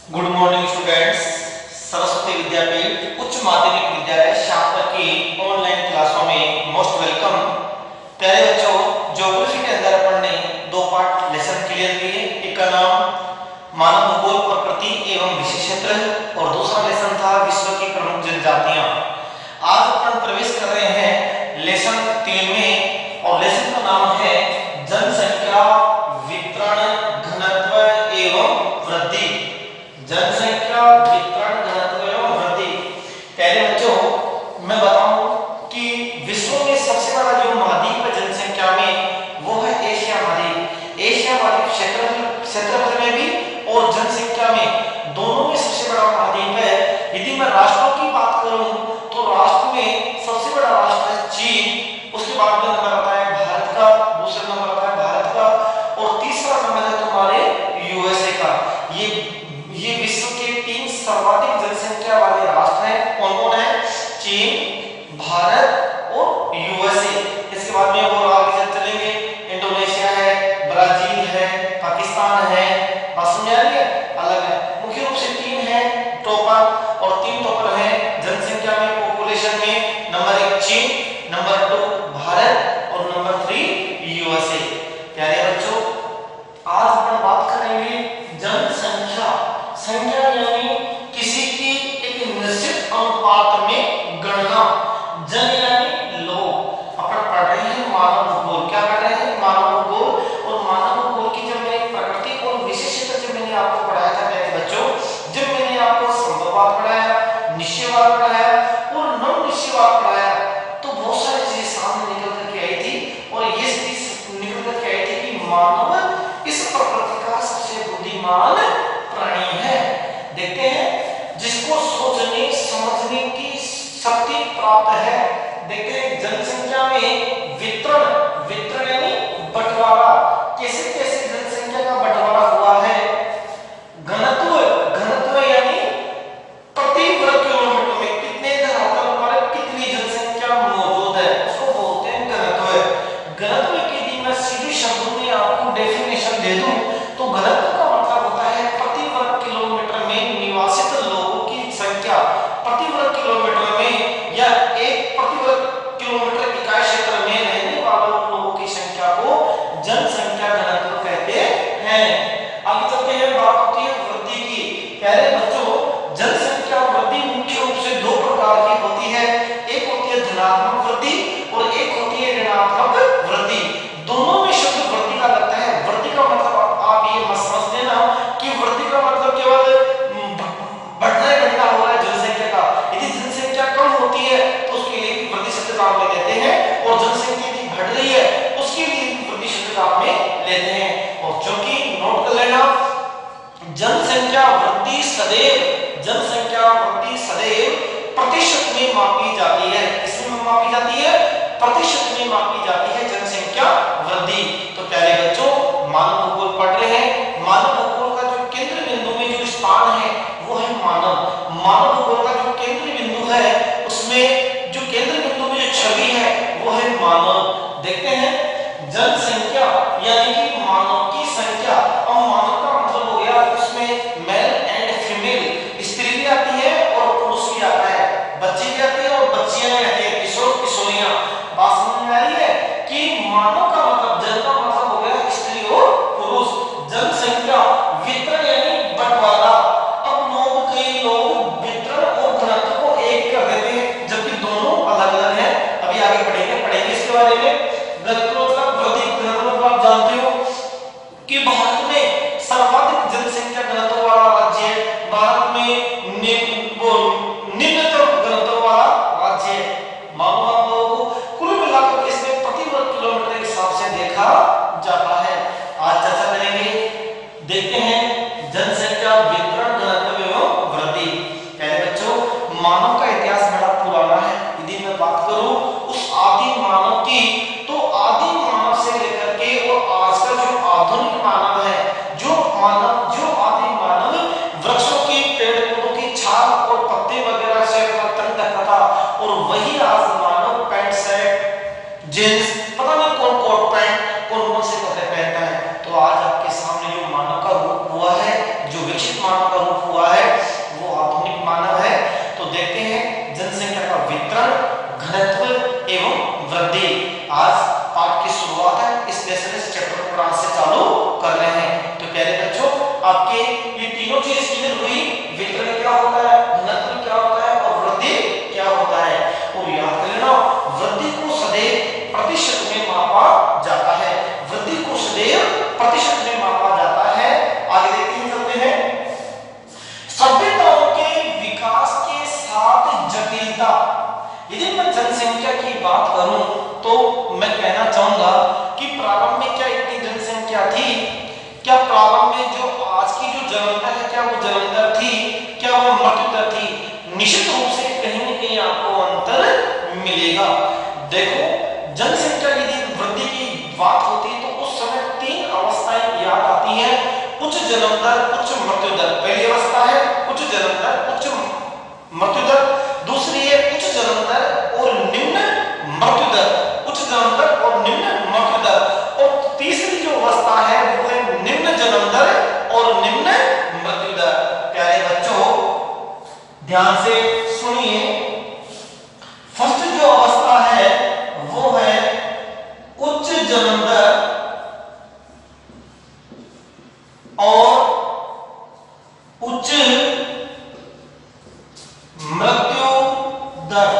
Good morning students. Saraswati Vidyapeeth Uchch Madhyamik विद्यालय शाहपुर की online क्लासों में मोस्ट वेलकम। प्यारे बच्चों, ज्योग्राफी के अंदर अपन ने दो पार्ट लेसन क्लियर किए। एक का नाम मानव भूगोल प्रकृति एवं विशेष क्षेत्र और दूसरा लेसन था विश्व की प्रमुख जनजातियां। आज अपन प्रवेश कर रहे हैं लेसन 3 में और लेसन का नाम है जनसंख्या वितरण घनत्व एवं वृद्धि। जनसंख्या वितरण घनत्व एवं वृद्धि। पहले बच्चों मैं बताऊं कि विश्व में सबसे बड़ा जो महाद्वीप है जनसंख्या में वो है एशिया महाद्वीप। एशिया महाद्वीप क्षेत्रफल में भी और जनसंख्या में दोनों में सबसे बड़ा महाद्वीप है। यदि मैं राष्ट्रों की बात करूं तो राष्ट्र में सबसे बड़ा राष्ट्र है चीन, उसके बाद में नंबर आता है भारत का, दूसरा नंबर आता है भारत का और तीसरा नंबर है तुम्हारे यूएसए का। ये विश्व के 3 सर्वाधिक जनसंख्या वाले राष्ट्र हैं। कौन कौन है? चीन, भारत और यूएसए। इसके बाद में और आगे चलेंगे, इंडोनेशिया है, ब्राजील है, पाकिस्तान है। बात समझ आ रही है? अलग है, मुख्य रूप से 3 है टॉपर और 3 टॉपर है जनसंख्या में, पॉपुलेशन में। नंबर 1 चीन, नंबर 2 भारत और नंबर 3 यूएसए। प्यारे बच्चों, आज अपन बात करेंगे जनसंख्या। संख्या यानी किसी की एक निश्चित अनुपात में गणना। जन यानी लोग। अपन पढ़ रहे हैं मानव भूगोल। क्या पढ़ रहे हैं? मानव भूगोल। और मानव भूगोल की जब मैंने प्रकृति और विशेष क्षेत्र जब मैंने आपको पढ़ाया था प्यारे बच्चों, जब मैंने आपको संभववाद पढ़ाया, निश्चयवाद पढ़ाया और नव निश्चयवाद पढ़ाया तो बहुत सारी चीजें सामने निकल करके आई थी। और ये चीज निकल करके आई थी कि मानव इस प्रकृति का सबसे बुद्धिमान प्राणी है। देखते हैं जिसको सोचने समझने की शक्ति प्राप्त है। देखते हैं जनसंख्या में वितरण। वितरण यानी बंटवारा। कैसे कैसे जनसंख्या का बंटवारा हुआ है। घनत्व। घनत्व यानी प्रति वर्ग किलोमीटर में कितने धरातल पर कितनी जनसंख्या मौजूद है, उसको बोलते हैं घनत्व। घनत्व की यदि मैं सीधे शब्दों में आपको डेफिनेशन दे दूं तो घनत्व का मतलब होता है प्रति वर्ग किलोमीटर में निवासित लोगों की संख्या। प्रति वर्ग किलोमीटर में या एक प्रति वर्ग किलोमीटर इकाई क्षेत्र में रहने वाले लोगों की संख्या को जनसंख्या घनत्व कहते हैं। आगे चलते हैं, बात होती है वृद्धि की। प्यारे बच्चों, जनसंख्या वृद्धि मुख्य रूप से 2 प्रकार की होती है। एक होती है धनात्मक वृद्धि और एक होती है ऋणात्मक वृद्धि। दोनों में शब्द वृद्धि का लगता है। वृद्धि का मतलब आप ये मत समझ लेना कि वृद्धि का मतलब केवल बढ़ना हो रहा है जनसंख्या का। यदि जनसंख्या कम होती है तो उसके लिए भी वृद्धि शब्द काम में लेते हैं और जनसंख्या यदि बढ़ रही है उसके लिए भी वृद्धि शब्द काम में लेते हैं। और क्योंकि नोट कर लेना, जनसंख्या वृद्धि सदैव प्रतिशत में मापी जाती है। किसमें मापी जाती है? प्रतिशत में मापी जाती है जनसंख्या वृद्धि। तो प्यारे बच्चों, मानव भूगोल पढ़ रहे हैं। मानव भूगोल का जो केंद्र बिंदु में जो स्थान है वो है मानव। मानव भूगोल का जो केंद्र बिंदु है उसमें जो केंद्र बिंदु में जो छवि है वो है मानव। देखते हैं जनसंख्या यानी कि मानव की संख्या। अब मानव का मतलब हो गया उसमें मेल एंड फीमेल, स्त्री भी आती है और पुरुष भी आता है, बच्चे भी आते हैं और बच्चियां भी आती है, किशोर किशोरियां। बात समझ में आ रही है कि मानव का मतलब, जन का मतलब हो गया स्त्री और पुरुष। जनसंख्या वितरण यानी बंटवारा। अब कई लोग वितरण और घनत्व को एक कर देते हैं जबकि दोनों अलग अलग हैं। अभी आगे पढ़ेंगे इसके बारे में। घनत्व मतलब वृद्धि। घनत्व आप जानते हो कि भारत में सर्वाधिक जनसंख्या घनत्व वाला राज्य है। भारत में निम्नतम घनत्व वाला राज्य है। मालूम आप लोगों को? कुल मिलाकर इसमें प्रति वर्ग किलोमीटर के हिसाब से देखा जाता है। आज चर्चा करेंगे। देखते हैं जनसंख्या वितरण घनत्व एवं वृद्धि। पहले बच्चों, मानव का इतिहास बड़ा पुराना है। यदि मैं बात करूं उस आदि मानव की तो आदि मानव से लेकर के और आज का जो आधुनिक मानव है, जो आदि मानव वृक्षों की, पेड़ पौधों की छाल और पत्ते वगैरह से अपना तन ढकता था और वही आज मानव पैंट शर्ट जींस, पता नहीं कौन कोट पैंट, कौन कौन से कपड़े पहनता है। तो आज आपके सामने जो मानव का रूप आपके ये तीनों चीज क्लियर हुई, वितरण क्या होता है, घनत्व क्या होता है और वृद्धि क्या होता है। और याद कर लेना, वृद्धि को सदैव प्रतिशत में मापा जाता है, वृद्धि को सदैव प्रतिशत में मापा जाता है। आगे देखते हैं, चलते हैं। सभ्यताओं के विकास के साथ जटिलता, यदि मैं जनसंख्या की बात करूं तो मैं कहना चाहूंगा कि प्रारंभ में क्या इतनी जनसंख्या थी, क्या प्रारंभ में जो आज की जो जन्म दर है क्या वो जन्म दर थी, क्या वो मृत्यु दर थी? निश्चित रूप से कहीं न कहीं आपको अंतर मिलेगा। देखो, जनसंख्या यदि वृद्धि की बात होती है तो उस समय तीन अवस्थाएं याद आती हैं, उच्च जन्म दर, उच्च मृत्यु दर। पहली अवस्था है उच्च जन्म दर, उच्च मृत्यु दर। दूसरी है उच्च जन्म दर और निम्न मृत्यु दर, उच्च जन्म दर और निम्न मृत्यु दर। और तीसरी जो अवस्था है वो है निम्न जन्म दर और निम्न मृत्यु दर। प्यारे बच्चों, ध्यान से सुनिए। फर्स्ट जो अवस्था है वो है उच्च जन्म दर और उच्च मृत्यु दर।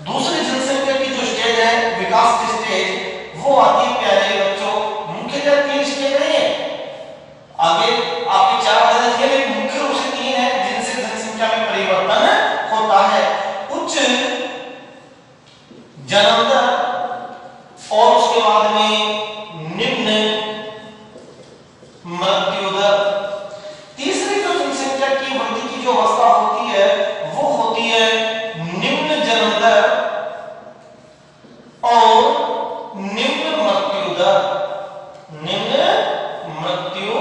दूसरी जनसंख्या की जो स्टेज है, विकास की स्टेज, वो आती है प्यारे बच्चों, मुख्यतः तीन स्टेज नहीं है। आगे आपके चार आदत के लिए मुख्य रूप से तीन है जिनसे जनसंख्या में परिवर्तन होता है। उच्च जन्म दर और उसके बाद में निम्न मृत्यु दर। तीसरी जो जनसंख्या की वृद्धि की जो अवस्था होती है वो होती है निम्न जन्म दर और निम्न मृत्यु दर, निम्न मृत्यु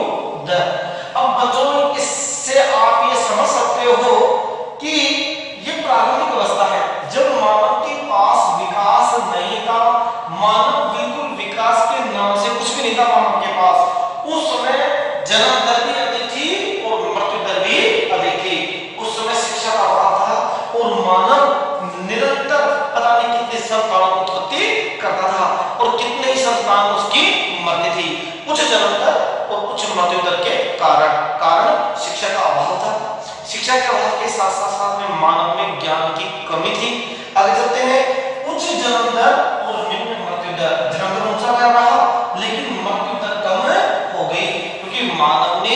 दर। अब बच्चों, इससे आप ये समझ सकते हो कि ये प्रारंभिक अवस्था है, जब मानव के पास विकास नहीं था, मानव बिल्कुल विकास के नाम से कुछ भी नहीं था मानव के पास। उस समय जन्म दर भी अधिक थी और मृत्यु दर भी अधिक थी। उस समय शिक्षा का अभाव था और मानव निरंतर पता नहीं कितने संतानों की उत्पत्ति करता था और कितने ही संतान उसकी मरती थी। उच्च जन्म दर और उच्च मृत्यु दर के कारण शिक्षा का अभाव था। शिक्षा के अभाव के साथ साथ में मानव में ज्ञान की कमी थी। आगे चलते हैं। उच्च जन्म दर और निम्न मृत्यु दर, जन्म दर ऊंचा रहा लेकिन मृत्यु दर कम हो गई, क्योंकि मानव ने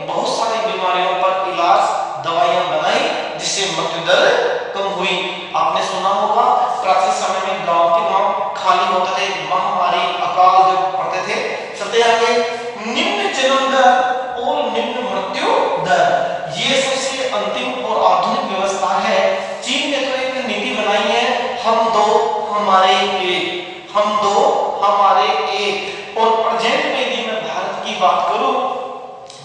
बहुत सारी बीमारियों पर इलाज, दवाइयां बनाई जिससे मृत्यु दर कम हुई। आपने सुना होगा प्राचीन समय में गांव के गांव खाली होते थे, महामारी अकाल जब पड़ते थे। चलते आगे, निम्न जन्म दर और निम्न मृत्यु दर, ये सबसे अंतिम और आधुनिक व्यवस्था है। चीन ने तो एक नीति बनाई है, हम दो हमारे एक, हम दो हमारे एक। और प्रेजेंट में यदि मैं भारत की बात करूं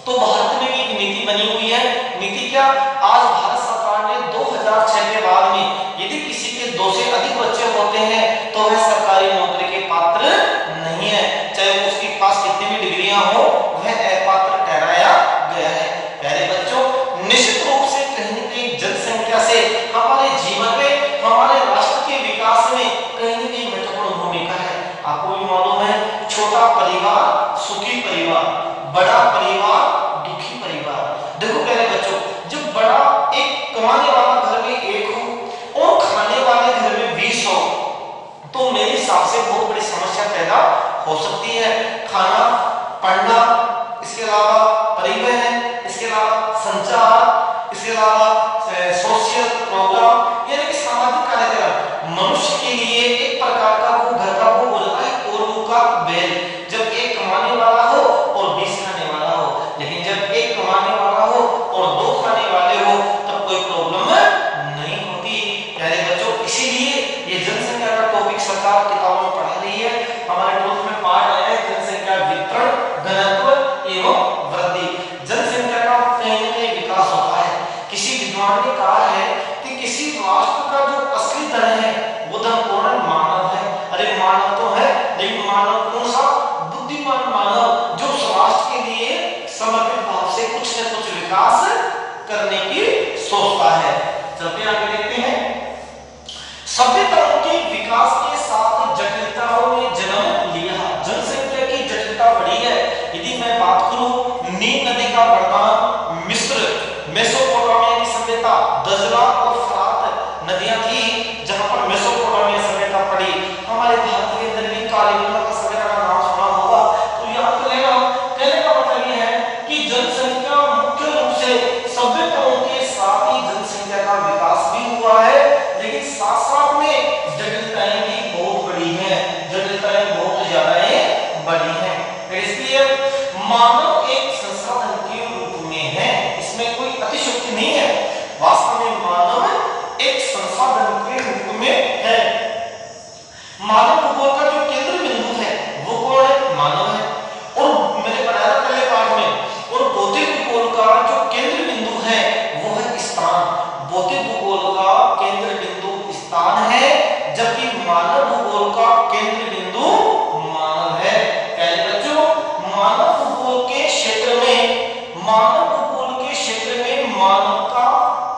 तो भारत में एक नीति बनी हुई है। नीति क्या? आज भारत सरकार ने 2006 के बाद में यदि किसी के 2 से अधिक बच्चे होते हैं तो वह सरकारी नौकरी के पात्र नहीं है, चाहे उसके पास कितनी भी डिग्रियां हो, वह अपात्र ठहराया गया है। प्यारे बच्चों, निश्चित रूप से कहीं न कहीं जनसंख्या से हमारे जीवन में, हमारे राष्ट्र के विकास में कहीं न कहीं महत्वपूर्ण भूमिका है। आपको भी मालूम है, छोटा परिवार सुखी परिवार, बड़ा परिवार दुखी परिवार। देखो प्यारे बच्चों, जब बड़ा एक कमाने वाला घर में एक हो और खाने वाले घर में 20 हो तो मेरे हिसाब से बहुत बड़ी समस्या पैदा हो सकती है। खाना, पढ़ना, इसके अलावा परिवहन, इसके अलावा संचार, इसके अलावा सोशल प्रोग्राम, यानी कि सामाजिक कार्यक्रम मनुष्य के लिए एक प्रकार का वो घर का वो हो जाता है कोल्हू का बैल। जब एक कमाने वाला हो और 20 खाने वाला हो, लेकिन जब एक कमाने वाला हो और 2 खाने वाले हो तब कोई प्रॉब्लम नहीं होती। प्यारे बच्चों, इसीलिए ये जनसंख्या का टॉपिक सरकार किताबों में पढ़ा रही है। हमारे 12th में पाठ आया है जनसंख्या वितरण, घनत्व एवं वृद्धि। जनसंख्या का कहीं न कहीं विकास होता है। किसी विद्वान ने कहा है कि किसी राष्ट्र का जो असली धन है वो धन कौन है? मानव है। अरे मानव तो है, लेकिन मानव कौन सा? बुद्धिमान मानव, जो उस राष्ट्र के लिए समर्पित भाव से कुछ न कुछ विकास करने की सोचता है। चलते आगे देखते हैं। सभ्यताओं के विकास के साथ जटिलताओं ने जन्म लिया। जनसंख्या की जटिलता बढ़ी है। यदि मैं बात करूं नील नदी का वरदान मिस्र, मेसोपोटामिया की सभ्यता, दजला और फरात नदियां थी जहां पर मेसोपोटामिया सभ्यता पड़ी। हमारे भारत के अंदर भी कालीगंगा का सभ्यता का नाम सुना होगा, तो याद कर लेना। कहने का मतलब यह है कि जनसंख्या मुख्य रूप से सभ्यताओं के साथ ही जनसंख्या का विकास भी हुआ है, लेकिन साथ साथ में जटिलताएं भी बहुत बड़ी हैं, जटिलताएं बहुत ज्यादा बड़ी हैं। इसलिए मानव एक संसाधन के रूप में है, इसमें कोई अतिशयोक्ति नहीं है। वास्तव में मानव एक संसाधन के रूप में है। मानव भूगोल का जो केंद्र बिंदु है वो कौन है? मानव है। और मैंने बताया था पहले पाठ में, और भौतिक भूगोल का जो केंद्र बिंदु है वो है स्थान। भौतिक भूगोल का केंद्र बिंदु स्थान है, जबकि मानव भूगोल का केंद्र बिंदु मानव है। पहले बच्चों, मानव भूगोल के क्षेत्र में, मानव भूगोल के क्षेत्र में मानव का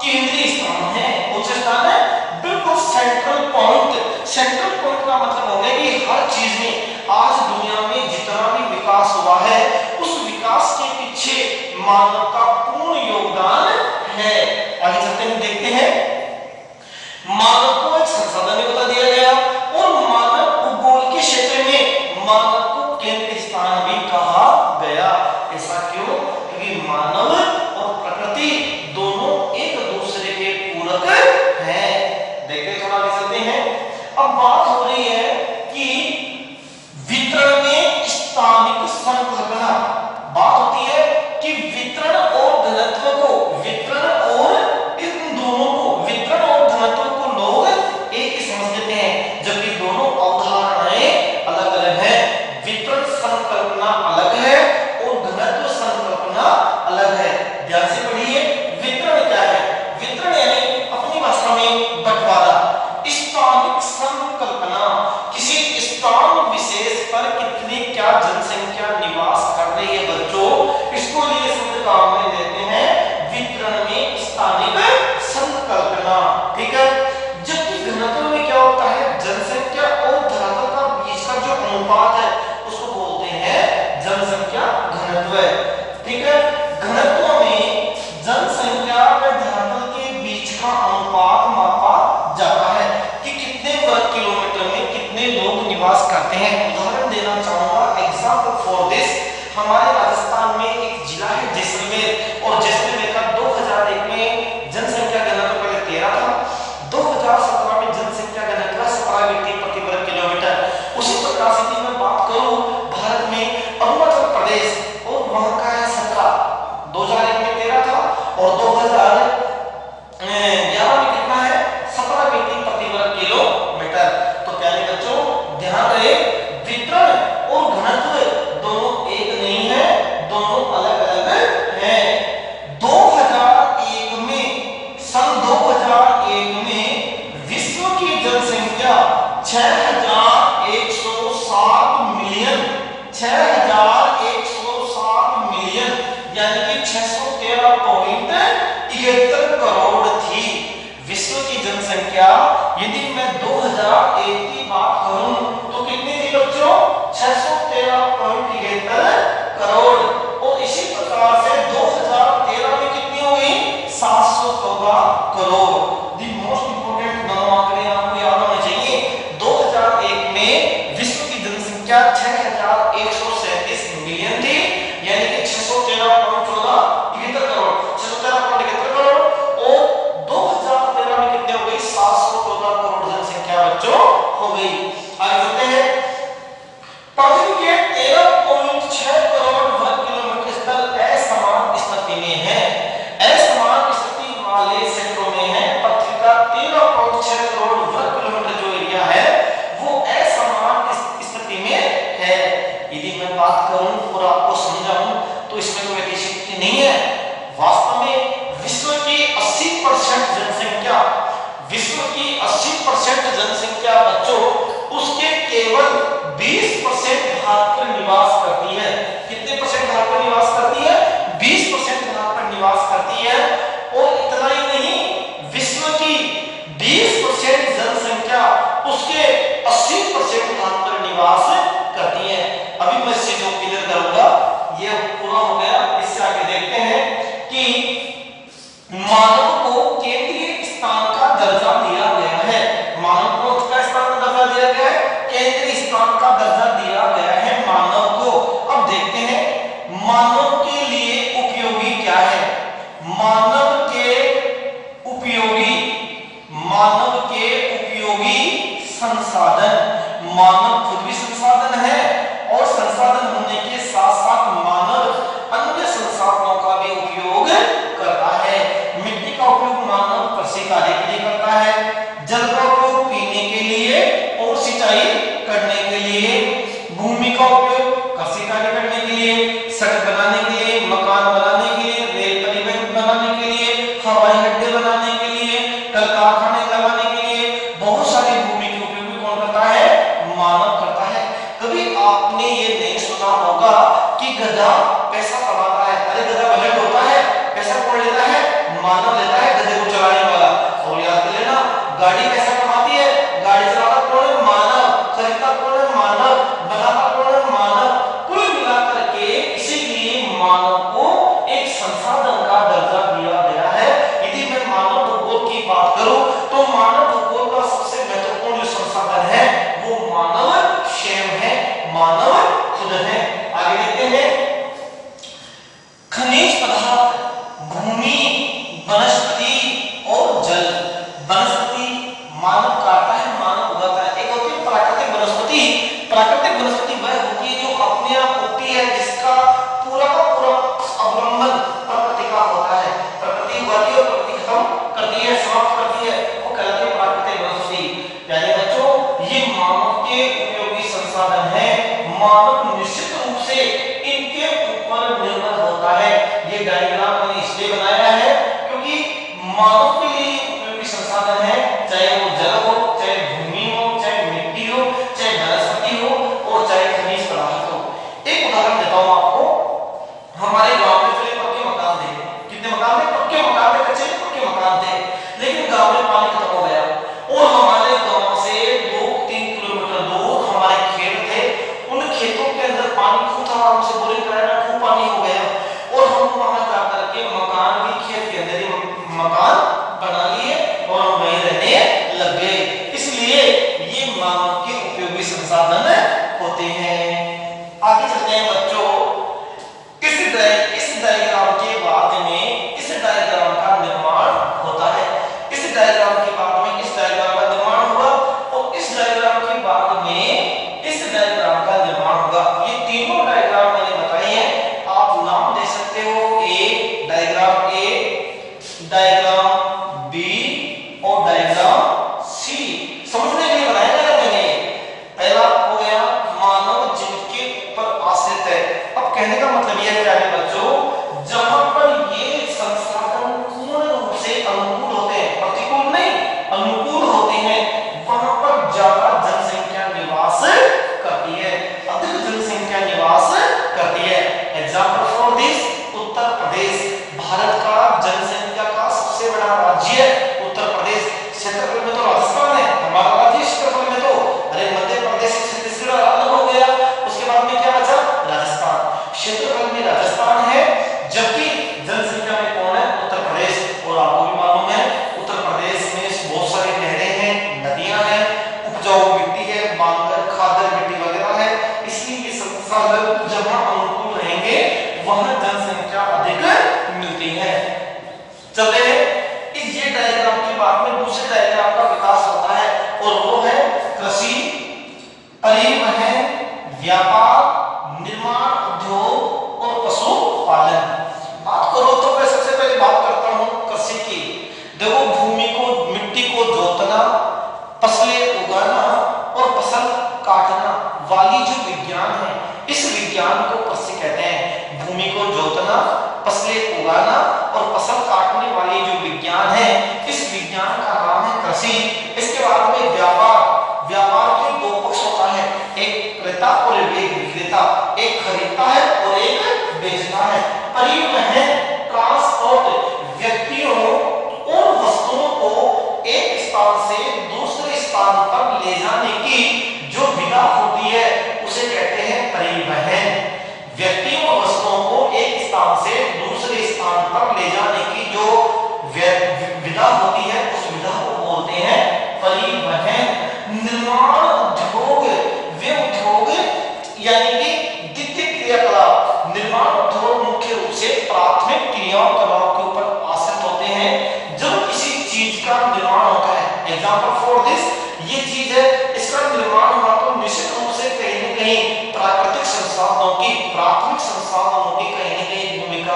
केंद्रीय स्थान है। कौन सा स्थान है? बिल्कुल सेंट्रल पॉइंट। सेंट्रल पॉइंट का मतलब हो गया कि हर चीज में आज दुनिया में जितना भी विकास हुआ है उस विकास के पीछे मानव का पूर्ण योगदान है। आगे चलते हैं, देखते हैं। मानव को एक संसाधन बता दिया गया और मानव भूगोल के क्षेत्र में मानव को केंद्रीय स्थान भी कहा गया। ऐसा क्यों? क्योंकि मानव और प्रकृति दोनों एक दूसरे के पूरक हैं। देखते थोड़ा आगे चलते हैं। अब बात हो रही है कि वितरण में स्थानिक संकल्पना। बात होती है कि वितरण और घनत्व को, वितरण और इन दोनों को, वितरण और घनत्व को लोग एक ही समझ लेते हैं, जबकि दोनों अवधारणाएं अलग अलग हैं। वितरण संकल्पना अलग है और घनत्व संकल्पना अलग है। ध्यान से पढ़िए, वितरण क्या है? वितरण यानी अपनी भाषा में बंटवारा। स्थानिक संकल्पना, किसी स्थान विशेष पर कितनी क्या जनसंख्या निवास कर रही है बच्चों, इसको लिए शब्द काम में लेते हैं वितरण में स्थानिक संकल्पना। ठीक है। जबकि घनत्व में क्या होता है? जनसंख्या और धरातल का बीच का जो अनुपात है उसको बोलते हैं जनसंख्या घनत्व। ठीक है। घनत्व में जनसंख्या व धरातल के बीच का अनुपात मापा जाता है कि कितने वर्ग किलोमीटर में कितने लोग निवास करते हैं। उदाहरण देना चाहूंगा, एग्जांपल फॉर दिस। हमारे राजस्थान में एक जिला है जैसलमेर, और जैसलमेर का 2001 में जनसंख्या घनत्व पहले 13 था, 2017 में जनसंख्या घनत्व 17 व्यक्ति प्रति वर्ग किलोमीटर। उसी प्रकार से यदि मैं बात करूं भारत में अरुणाचल प्रदेश, और वहां का है 17, 2001 में 13 था और 2011 में कितना है? 17 व्यक्ति प्रति वर्ग किलोमीटर। तो प्यारे बच्चों ध्यान रहे, वितरण और घनत्व दोनों एक नहीं है, दोनों अलग अलग हैं। 2001 में, सन 2001 में विश्व की जनसंख्या 6107 मिलियन, 6107 मिलियन यानी कि 613.73 करोड़ थी विश्व की जनसंख्या। यदि मैं 2001 की बात करूं तो कितनी थी बच्चों? 613.73 करोड़। और इसी प्रकार से 2013 में कितनी हो गई? 714 करोड़। दी मोस्ट इंपोर्टेंट दोनों आंकड़े आपको याद होने चाहिए। 2001 में विश्व की जनसंख्या 6137 मिलियन थी, यानी कि 613.73 करोड़, 613.73 करोड़। और 2013 में कितने हो गई? 714 करोड़ जनसंख्या बच्चों हो गई। आगे चलते हैं। पृथ्वी के 13.6 करोड़ वर्ग किलोमीटर स्थल असमान स्थिति में है। असमान स्थिति वाले क्षेत्रों में है। पृथ्वी का 13.6 करोड़ वर्ग किलोमीटर जो एरिया है वो असमान स्थिति में है। यदि मैं बात करूं और आपको समझाऊं तो इसमें कोई अतिशयोक्ति नहीं है। वास्तव में विश्व की 80% जनसंख्या, विश्व की 80% जनसंख्या बच्चों, उसके केवल 20% भारत पर निवास करती है। कितने परसेंट भारत पर निवास करती है? 20% भारत पर निवास करती है। और इतना ही नहीं, विश्व की 20% जनसंख्या उसके 80% भारत पर निवास करती है। अभी मैं इस चीज को क्लियर करूंगा, ये पूरा हो गया। इससे मानव के लिए उपयोगी क्या है? मानव के उपयोगी संसाधन, मानव खुद भी संसाधन है और संसाधन होने के साथ साथ मानव अन्य संसाधनों का भी उपयोग करता है। मिट्टी का उपयोग मानव कृषि कार्य के लिए करता है, जल का उपयोग पीने के लिए और सिंचाई करने के लिए, भूमि का उपयोग कृषि कार्य करने के लिए, सड़क बनाने के लिए, मकान बनाने के लिए, रेल परिवहन बनाने के लिए, हवाई अड्डे बनाने के लिए, कल कारखाने लगाने के लिए, बहुत सारी भूमि के उपयोग भी कौन करता है? मानव करता है। कभी आपने ये नहीं सुना होगा कि गधा पैसा कमाता है। अरे गधा बजट होता है, पैसा कौन लेता है? मानव लेता है, गधे को चलाने वाला। और याद कर लेना, गाड़ी पैसा कमाती है, गाड़ी चलाता कौन है? मानव। खरीदता कौन है? मानव। बनाता कौन है? मानव। कुल मिलाकर के इसीलिए मानव को एक संसाधन का दर्जा दिया गया है। यदि मैं मानव भूगोल की बात करूं तो मानव भूगोल का सबसे महत्वपूर्ण जो संसाधन है वो मानव स्वयं है, मानव खुद है। आगे देखते हैं, खनिज पदार्थ, भूमि, वनस्पति और जल। वनस्पति मानव काटता है, मानव उगाता है। एक होती है प्राकृतिक वनस्पति। प्राकृतिक वनस्पति वह होती है जो अपने आप उगती है, जिसका पूरा का पूरा अवलंबन प्रकृति का होता है। प्रकृति उगाती है और प्रकृति खत्म करती है, समाप्त करती है, वो कहलाती है प्राकृतिक वनस्पति। यानी बच्चों, ये मानव के उपयोगी संसाधन है। मानव निश्चित रूप से इनके ऊपर निर्भर होता है। ये डायग्राम मैंने इसलिए बनाया है क्योंकि मानव के लिए उपयोगी संसाधन है, चाहे वो जल हो, चाहे भूमि हो, चाहे मिट्टी हो, चाहे वनस्पति हो और चाहे खनिज पदार्थ हो। एक उदाहरण देता हूं आपको। हमारे गांव में पहले पक्के मकान थे। कितने मकान थे? पक्के मकान थे, कच्चे पक्के मकान थे। लेकिन गांव में पानी खत्म हो गया और हमारे गांव से 2-3 किलोमीटर दूर हमारे खेत थे। उन खेतों के अंदर पानी खूब था, हमसे बोरिंग कराया, खूब पानी हो गया और हम वहां जाकर के मकान भी खेत के अंदर ही मकान बना लिए और हम वहीं रहने लग गए। इसलिए ये मानव के उपयोगी संसाधन होते हैं। आगे चलते हैं बच्चों। इस डायग्राम के बाद में इस डायग्राम का निर्माण होता है। इस डायग्राम के बाद में इस डायग्राम का निर्माण हुआ और इस डायग्राम के बाद में इस डायग्राम का निर्माण होगा। ये तीनों डायग्राम मैंने बताए हैं, आप नाम दे सकते हो। ए डायग्राम, ए डायग्राम बी और डायग्राम सी। समझने के लिए बनाया गया मैंने। पहला हो गया मानव जिनके ऊपर आश्रित है। अब कहने का मतलब यह है प्यारे बच्चों, जहां पर ये संसाधन पूर्ण रूप से अनुकूल होते हैं, प्रतिकूल नहीं, अनुकूल होते हैं, वहां पर ज्यादा जनसंख्या निवास करती है, अधिक जनसंख्या निवास करती है। Example for this, Uttar Pradesh Bharat का जनसंख्या का सबसे बड़ा राज्य है। उत्तर प्रदेश क्षेत्रफल में तो राजस्थान है हमारा राज्य, क्षेत्रफल में तो अरे मध्य प्रदेश छत्तीसगढ़ अलग हो गया, उसके बाद में क्या बचा? राजस्थान। क्षेत्रफल में राजस्थान है, जबकि जनसंख्या में कौन है? उत्तर प्रदेश। और आपको भी मालूम है उत्तर प्रदेश में बहुत सारी नहरें हैं, नदियां हैं, उपजाऊ मिट्टी है, बांगर खादर मिट्टी वगैरह है। इसलिए ये संसाधन जहां अनुकूल रहेंगे वहां जनसंख्या अधिक मिलती है। चलते हैं, इस ये डायग्राम के बाद में दूसरे डायग्राम का विकास होता है और वो है कृषि, परिवहन, व्यापार, निर्माण उद्योग और पशुपालन। बात करो तो मैं सबसे पहले बात करता हूं कृषि की। देखो, भूमि को, मिट्टी को जोतना, फसलें उगाना और फसल काटना वाली जो विज्ञान है, इस विज्ञान को कृषि कहते हैं। भूमि को जोतना, फसलें उगाना और फसल काटने वाली जो विज्ञान है, इस विज्ञान का नाम है कृषि। इसके बाद में व्यापार। व्यापार के दो पक्ष होता है, एक क्रेता और एक विक्रेता, एक खरीदता है और एक बेचता है। परिवहन, ट्रांसपोर्ट, व्यक्तियों और वस्तुओं को एक स्थान से दूसरे स्थान पर ले जाने की जो विधा होती है उसे कहते हैं परिवहन। व्यक्तियों और वस्तुओं को एक स्थान से दूसरे स्थान पर ले जाने की जो विधा होती है उस विधा को बोलते हैं परिवहन। निर्माण उद्योग, वे उद्योग यानी कि द्वितीय क्रियाकलाप। निर्माण उद्योग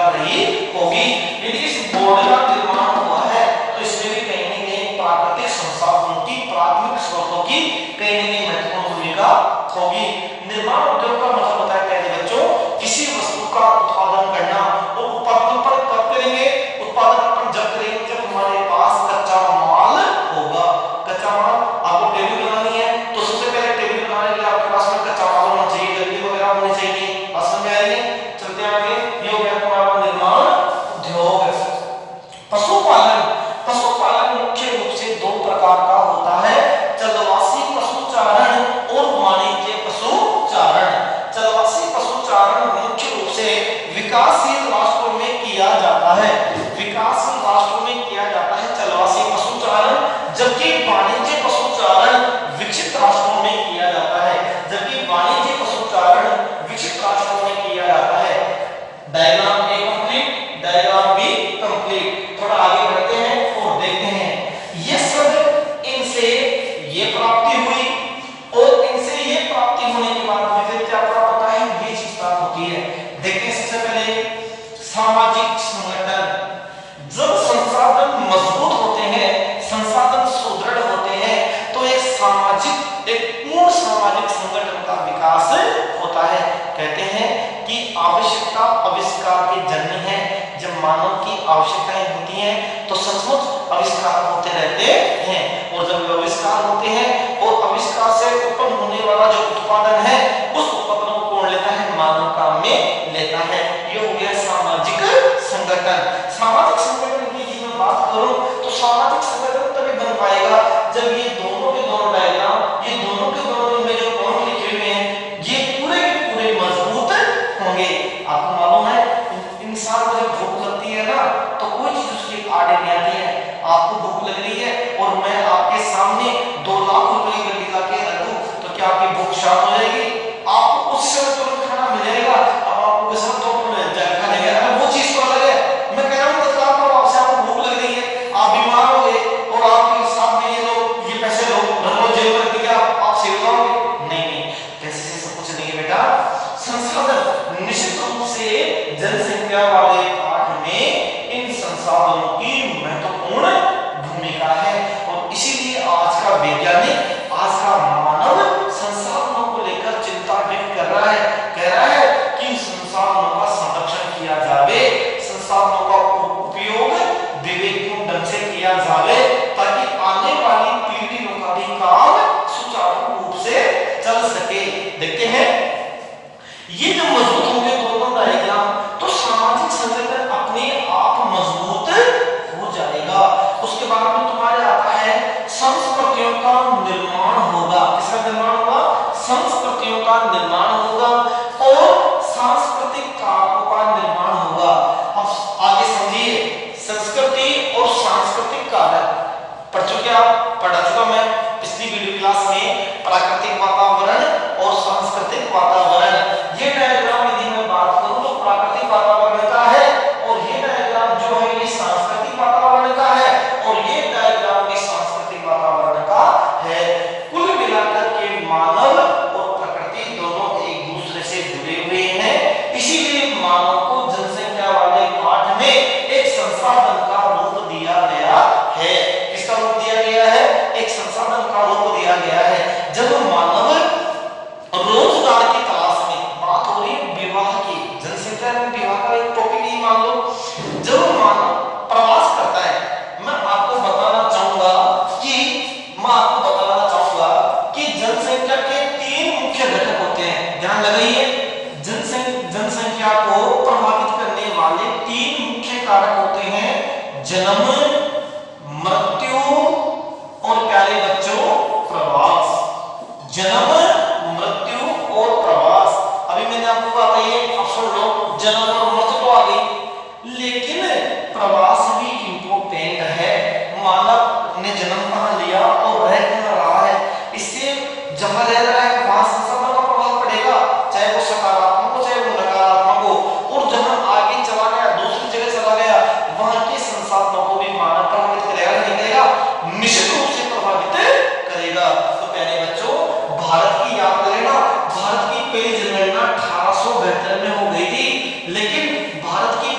निकाल रही होगी। यदि इस बोर्ड का निर्माण हुआ है तो इसमें भी कहीं न कहीं प्राकृतिक संसाधनों की, प्राथमिक स्रोतों की कहीं न कहीं महत्वपूर्ण भूमिका होगी। निर्माण उद्योग का मतलब होता है प्यारे बच्चों किसी वस्तु का उत्पादन करना, और उत्पादन पर कब करेंगे? उत्पादन अपन जब करेंगे जब हमारे पास कच्चा माल होगा। कच्चा माल, आपको टेबल बनानी है तो सबसे पहले टेबल बनाने के लिए आपके पास में कच्चा माल होना चाहिए, लकड़ी वगैरह होनी चाहिए। बात समझ में आ रही है? चलते हैं आगे। ये हो गया तुम्हारा निर्माण उद्योग। पशुपालन, पशुपालन मुख्य रूप से दो प्रकार का होता है, चलवासी पशुचारण और वाणिज्य पशुचारण। चलवासी पशुचारण मुख्य रूप से विकासशील राष्ट्रों में किया जाता है, विकासशील राष्ट्रों में किया जाता है चलवासी पशुचारण, जबकि वाणिज्य पशुचारण विकसित राष्ट्रों में किया जाता है, जबकि वाणिज्य पशुचारण विकसित राष्ट्रों में किया जाता है। Diagram A complete, diagram B complete. थोड़ा आगे बढ़ते हैं और देखते हैं ये सब इनसे ये प्राप्ति हुई और इनसे ये प्राप्ति होने के बाद में फिर क्या प्राप्त होता है? ये चीज प्राप्त होती है। देखते हैं सबसे पहले सामाजिक संगठन। जब संसाधन मजबूत होते हैं, संसाधन सुदृढ़ होते हैं तो एक सामाजिक, एक पूर्ण सामाजिक संगठन का विकास होता है। कहते हैं कि आवश्यकता आविष्कार के जननी है। जब मानव की आवश्यकताएं होती हैं तो सचमुच आविष्कार होते रहते हैं, और जब आविष्कार होते हैं और आविष्कार से उत्पन्न होने वाला जो उत्पादन है उस उत्पादन को कौन लेता है? मानव काम में लेता है। ये हो गया सामाजिक संगठन। सामाजिक संगठन की यदि मैं बात करूं तो सामाजिक संगठन तभी बन पाएगा जब ये दोनों के दोनों डायग्राम, ये दोनों के दोनों में जो पॉइंट लिखे हुए हैं ये पूरे के पूरे मजबूत होंगे। आपको मालूम है इंसान को जब भूख लगती है ना तो कोई चीज उसकी आड़े नहीं आती है। आपको भूख लग रही है और मैं आपके सामने 2 लाख रुपए की गड्डी लाके रख दूं तो क्या आपकी भूख शांत हो जाएगी? आपको उस समय तुरंत खाना मिलेगा। अब आपको किसी तो खा लेंगे, वो चीज तो अलग है। मैं कह रहा हूँ तत्काल पर आपसे आपको भूख लग रही है, आप बीमार हो गए और आपके साथ में ये लोग ये पैसे लो जेब में रख दिया, आप सेव करोगे? नहीं, पैसे से सब कुछ नहीं है बेटा। संसाधन निश्चित रूप से जनसंख्या वाले पाठ में इन संसाधनों की महत्वपूर्ण भूमिका है, और इसीलिए आज का वैज्ञानिक, आज का मानव संसाधनों को लेकर चिंता व्यक्त कर रहा है। कह रहा है कि संसाधनों का संरक्षण किया जावे, संसाधनों का उपयोग विवेकपूर्ण ढंग से किया जावे ताकि आने वाली पीढ़ियों का भी काम सुचारू रूप से चल सके। देखते हैं ये जब मजबूत होंगे दोनों डायग्राम तो सामाजिक संगठन अपने आप मजबूत हो जाएगा। उसके बाद में तुम्हारे आता है संस्कृतियों का निर्माण होगा। किसका निर्माण होगा? संस्कृतियों का निर्माण होगा और सांस्कृतिक कारकों का निर्माण होगा। अब आगे समझिए, संस्कृति और सांस्कृतिक कारक पढ़ चुके आप, पढ़ा चुका मैं पिछली वीडियो क्लास में प्राकृतिक वातावरण और सांस्कृतिक वातावरण। ये डायग्राम यदि मैं बात करूं तो प्राकृतिक वातावरण का है और ये डायग्राम जो है ये सांस्कृतिक वातावरण का है और ये डायग्राम भी सांस्कृतिक वातावरण का है। कुल मिलाकर के मानव और प्रकृति दोनों एक दूसरे से जुड़े हुए हैं, इसीलिए मानव को जनसंख्या वाले पाठ में एक संसाधन का रूप दिया गया है। किसका रूप दिया गया है? एक संसाधन का रूप दिया गया है। जब मानव रोजगार की तलाश में, बात हो रही है विवाह की, जनसंख्या में विवाह का एक टॉपिक ही मान लो, जब मानव प्रवास करता है, मैं आपको बताना चाहूंगा कि जनसंख्या के 3 मुख्य घटक होते हैं। ध्यान लगाइए, जनसंख्या को प्रभावित करने वाले 3 मुख्य कारक होते हैं: जन्म, मृत्यु और प्यारे बच्चों प्रवास। जन्म, मृत्यु और प्रवास। अभी मैंने आपको कहा ये अब सुन लो, जन्म और मृत्यु तो आ गई, लेकिन प्रवास भी इंपॉर्टेंट है। मानव ने जन्म कहां लिया और रह कहां रहा है, इससे जहां रह रहा है वहां संसाधनों का प्रभाव पड़ेगा, चाहे वो सकारात्मक हो चाहे वो नकारात्मक हो। और जहां आगे चला गया, दूसरी जगह चला गया, वहां के संसाधनों को भी मानव प्रभावित करेगा नहीं करेगा? निश्चित रूप से प्रभावित करेगा। तो प्यारे बच्चों, भारत की याद करें ना, भारत की पहली जनगणना 1872 में हो गई थी, लेकिन भारत की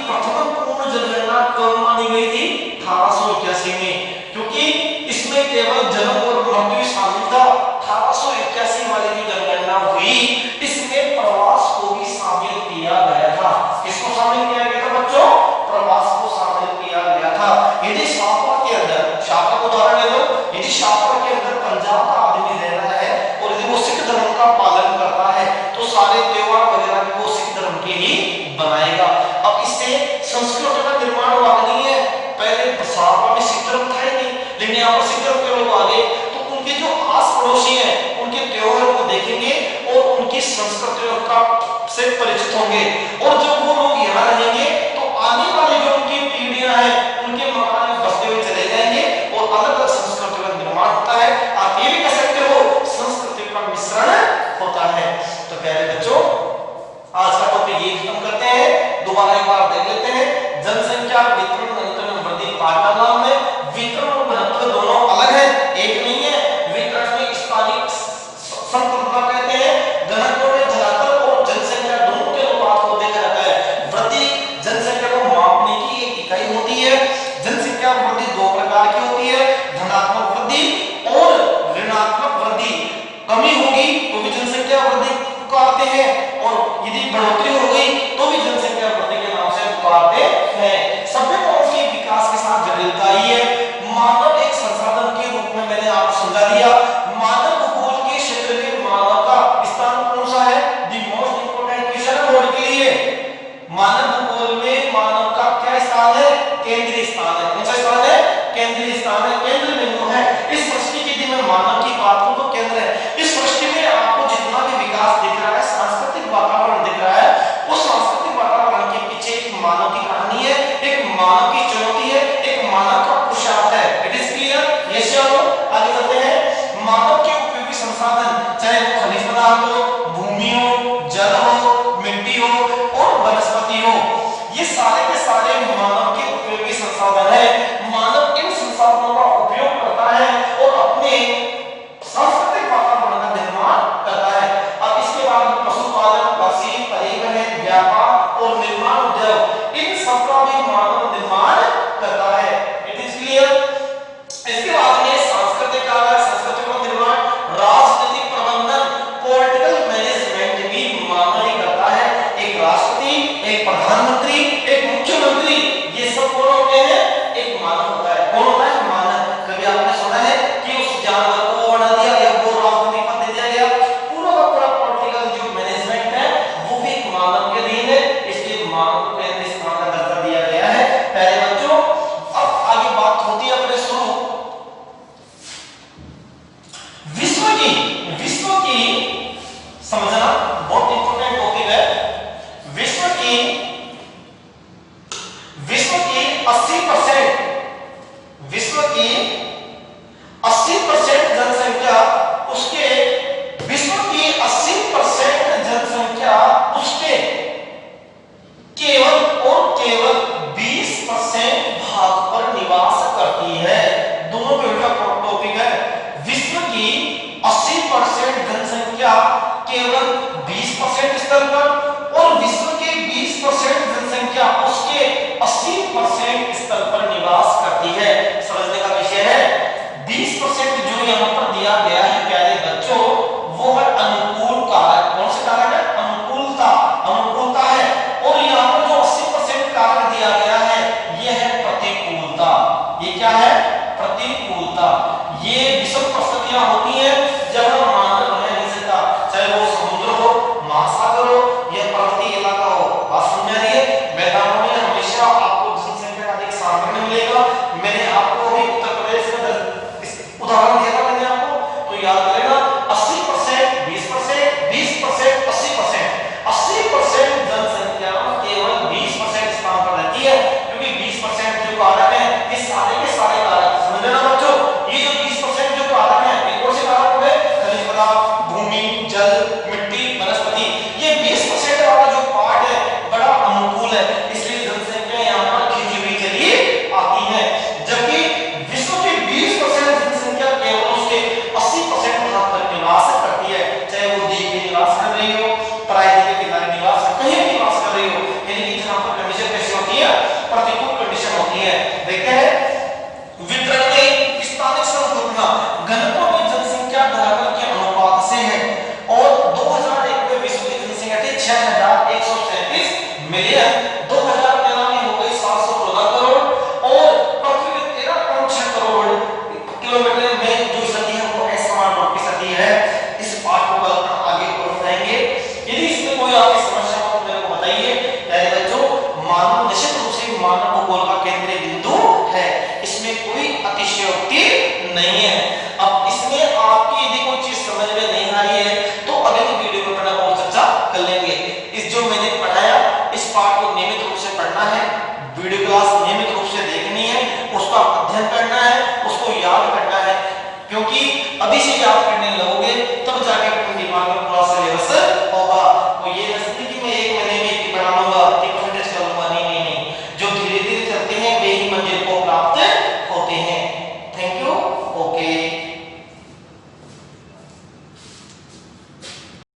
प्रवास को शामिल किया गया था। यदि शापा के अंदर, शापा को उदाहरण ले लो, यदि शापा के अंदर पंजाब का आदमी रह रहा है और यदि वो सिख धर्म का पालन करता है तो सारे त्योहार वगैरह भी वो सिख धर्म के ही बनाएगा। अब इससे संस्कृति का निर्माण हुआ नहीं है। पहले शापा में सिख धर्म था ही नहीं, लेकिन यहाँ पर सिख धर्म के लोग आ गए तो उनके जो आस पड़ोसी हैं उनके त्योहार को देखेंगे और उनकी संस्कृतियों का से परिचित होंगे, और जब वो लोग यहाँ रहेंगे तो आने वाली जो उनकी पीढ़ियां हैं उनके मकान में बसते हुए चले जाएंगे और अलग अलग संस्कृति का निर्माण होता है। आप ये भी कह सकते हो संस्कृति का मिश्रण होता है। तो प्यारे बच्चों, आज का टॉपिक ये खत्म करते हैं, दोबारा एक बार देख लेते हैं। जनसंख्या वितरण घनत्व में वृद्धि पाठ का नाम है। वितरण और घनत्व दोनों अलग है, एक नहीं है। वितरण में स्थानिक संतुलता कहते हैं, घनत्व में धरातल और जनसंख्या दोनों के अनुपात को देखा जाता है। वृद्धि जनसंख्या को मापने की एक इकाई होती है। जनसंख्या वृद्धि दो प्रकार की होती है, धनात्मक वृद्धि और ऋणात्मक वृद्धि। कमी होगी तो भी जनसंख्या वृद्धि पुकारते हैं और यदि बढ़ोतरी हो गई तो भी जनसंख्या वृद्धि के नाम से पुकारते हैं। सभ्यताओं के विकास के साथ जटिलता ही है। मानव एक संसाधन के रूप में मैंने आपको समझा दिया। मानव भूगोल के क्षेत्र में मानव का स्थान कौन सा है? The most important question board के लिए। मानव भूगोल में मानव का क्या स्थान है? केंद्रीय स्थान है। कौन सा स्थान है? केंद्रीय स्थान है, केंद्र बिंदु है। इस सृष्टि की यदि मैं मानव की बात करूं तो केंद्र है। इस सृष्टि में आपको जितना भी विकास दिख रहा है, सांस्कृतिक वातावरण दिख रहा है, उस सांस्कृतिक वातावरण के पीछे एक मानव की कहानी है, एक मानव की चुनौती है, एक मानव का पुरुषार्थ है। It is clear? यस या नो? आगे चलते हैं। मानव के उपयोगी संसाधन, चाहे वो खनिज पदार्थ हो, भूमि हो, जल हो, मिट्टी हो और वनस्पति हो, ये सारे के सारे मानव के उपयोगी संसाधन है। मानव इन संसाधनों का उपयोग करता है और अपने सांस्कृतिक वातावरण का निर्माण करता है। अब इसके बाद पशुपालन, कृषि, परिवहन, व्यापार और निर्माण उद्योग, इन सबका भी मानव निर्माण करता है। It is clear? इसके बाद में सांस्कृतिक कार्य, संस्कृति का निर्माण, राजनीतिक प्रबंधन, पॉलिटिकल मैनेजमेंट भी मानव ही करता है। एक राष्ट्रपति, एक प्रधानमंत्री, एक मुख्यमंत्री, ये सब कौन होते हैं? एक मानव होता है। कौन होता है? मानव। कभी आपने सुना है कि उस जानवर को बना दिया या वो राजनीतिक पद दे दिया गया? पूरा का पूरा पॉलिटिकल जो मैनेजमेंट है वो भी एक मानव के अधीन है, इसलिए मानव को केंद्रीय स्थान का दर्जा दिया गया है। पहले बच्चों, अब आगे बात होती है अपने शुरू विश्व की समझना बहुत इंपॉर्टेंट टॉपिक है। विश्व की 80% विश्व की 80% जनसंख्या उसके विश्व की 80% जनसंख्या उसके केवल और केवल 20% भाग पर निवास करती है। दोनों पे उल्टा टॉपिक है। विश्व की 80% जनसंख्या केवल 20% स्तर पर और विश्व के 20% जनसंख्या उसके 80% स्तर पर निवास करती है। समझने का विषय है 20% जो यहाँ पर दिया गया है प्यारे बच्चों, वो है अनुकूल कारक। कौन से कारक है? अनुकूलता है। और यहाँ पर जो 80% कारक दिया गया है यह है प्रतिकूलता। ये क्या है? प्रतिकूलता। ये विषम परिस्थितियां होती हैं जब हम मानव रह नहीं सकता, चाहे वो समुद्र हो, महासागर हो या पर्वतीय इलाका हो। बात समझ आ रही है? मैदानों में हमेशा आपको जनसंख्या का अधिक सामने मिलेगा। मैंने आपको अभी उत्तर प्रदेश का उदाहरण दिया था, मैंने आपको, तो याद करेगा 80%, 20%, 20%, 80%। 80% जनसंख्या केवल 20% स्थान पर रहती है, क्योंकि 20% जो कारक है ये सारे के सारे कारक, समझना बच्चों, ये जो 20% जो कारक है ये कौन से कारक होंगे? खनिज पदार्थ, भूमि, जल, मिट्टी, वनस्पति। ये 20% वाला जो पार्ट है बड़ा अनुकूल है, इसलिए जनसंख्या यहाँ पर खिंची हुई चली आती है। जबकि विश्व की 20% जनसंख्या केवल उसके 80% भाग पर निवास करती है, चाहे वो द्वीप में निवास कर रही हो, प्रायद्वीप के किनारे निवास कहीं भी निवास कर रही हो। यानी कि यहाँ पर कंडीशन कैसी होती है? प्रतिकूल कंडीशन होती है। देखते हैं वितरण में स्थानिक संतुलना, घनत्व में जनसंख्या धरातल के अनुपात से है और 2001 में विश्व की जनसंख्या थी 6137 मिलियन, 2013 में हो गई 700 वीडियो क्लास नियमित रूप से देखनी है, उसका अध्ययन करना है, उसको याद करना है, क्योंकि अभी से ही आप